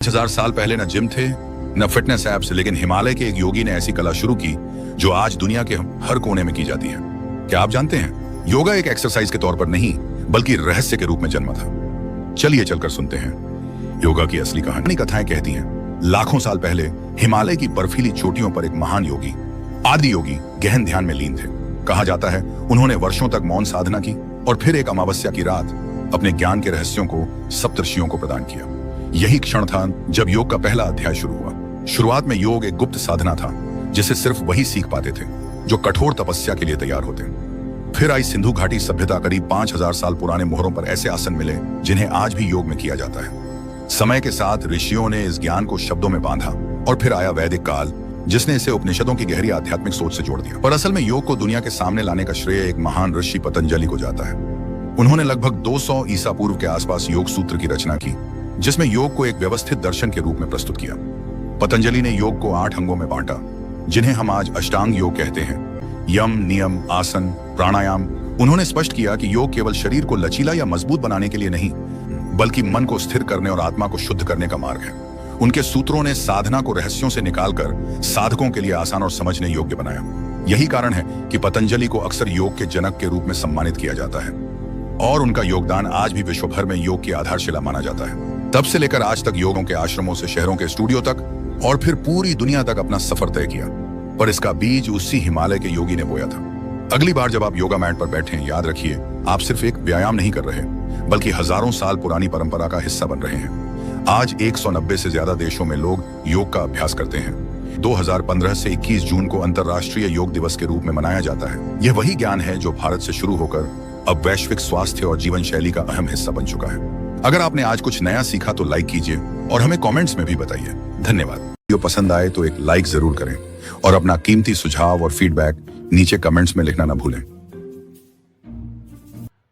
5000 साल पहले न जिम थे न फिटनेस एप्स, लेकिन हिमालय के एक योगी ने ऐसी कला शुरू की जो आज दुनिया के हर कोने में की जाती है। क्या आप जानते हैं, योगा एक एक्सरसाइज के तौर पर नहीं बल्कि रहस्य के रूप में जन्मा था। चलिए चलकर सुनते हैं योगा की असली कहानी। कथाएं कहती हैं लाखों साल पहले हिमालय की बर्फीली चोटियों पर एक महान योगी, आदि योगी, गहन ध्यान में लीन थे। कहा जाता है उन्होंने वर्षों तक मौन साधना की और फिर एक अमावस्या की रात अपने ज्ञान के रहस्यों को सप्तर्षियों को प्रदान किया। यही क्षण था जब योग का पहला अध्याय शुरू हुआ। शुरुआत में योग एक गुप्त साधना था जिसे सिर्फ वही सीख पाते थे जो कठोर तपस्या के लिए तैयार होते। फिर आई सिंधु घाटी सभ्यता। करीब 5000 साल पुराने मोहरों पर ऐसे आसन मिले जिन्हें आज भी योग में किया जाता है। समय के साथ ऋषियों ने इस ज्ञान को शब्दों में बांधा और फिर आया वैदिक काल जिसने इसे उपनिषदों की गहरी आध्यात्मिक सोच से जोड़ दिया। पर असल में योग को दुनिया के सामने लाने का श्रेय एक महान ऋषि पतंजलि को जाता है। उन्होंने लगभग 200 ईसा पूर्व के आसपास योग सूत्र की रचना की जिसमें योग को एक व्यवस्थित दर्शन के रूप में प्रस्तुत किया। पतंजलि ने योग को 8 अंगों में बांटा जिन्हें हम आज अष्टांग योग कहते हैं। यम, नियम, आसन, प्राणायाम। उन्होंने स्पष्ट किया कि योग केवल शरीर को लचीला या मजबूत बनाने के लिए नहीं बल्कि मन को स्थिर करने और आत्मा को शुद्ध करने का मार्ग है। उनके सूत्रों ने साधना को रहस्यों से निकालकर साधकों के लिए आसान और समझने योग्य बनाया। यही कारण है कि पतंजलि को अक्सर योग के जनक के रूप में सम्मानित किया जाता है और उनका योगदान आज भी विश्व भर में योग की आधारशिला माना जाता है। तब से लेकर आज तक योगों के आश्रमों से शहरों के स्टूडियो तक और फिर पूरी दुनिया तक अपना सफर तय किया, पर इसका बीज उसी हिमालय के योगी ने बोया था। अगली बार जब आप योगा मैट पर बैठें, याद रखिए आप सिर्फ एक व्यायाम नहीं कर रहे बल्कि हजारों साल पुरानी परंपरा का हिस्सा बन रहे हैं। आज 190 से ज्यादा देशों में लोग योग का अभ्यास करते हैं। 2015 से 21 जून को अंतर्राष्ट्रीय योग दिवस के रूप में मनाया जाता है। यह वही ज्ञान है जो भारत से शुरू होकर अब वैश्विक स्वास्थ्य और जीवन शैली का अहम हिस्सा बन चुका है। अगर आपने आज कुछ नया सीखा तो लाइक कीजिए और हमें कमेंट्स में भी बताइए। धन्यवाद। वीडियो पसंद आए तो एक लाइक जरूर करें और अपना कीमती सुझाव और फीडबैक नीचे कमेंट्स में लिखना न भूलें।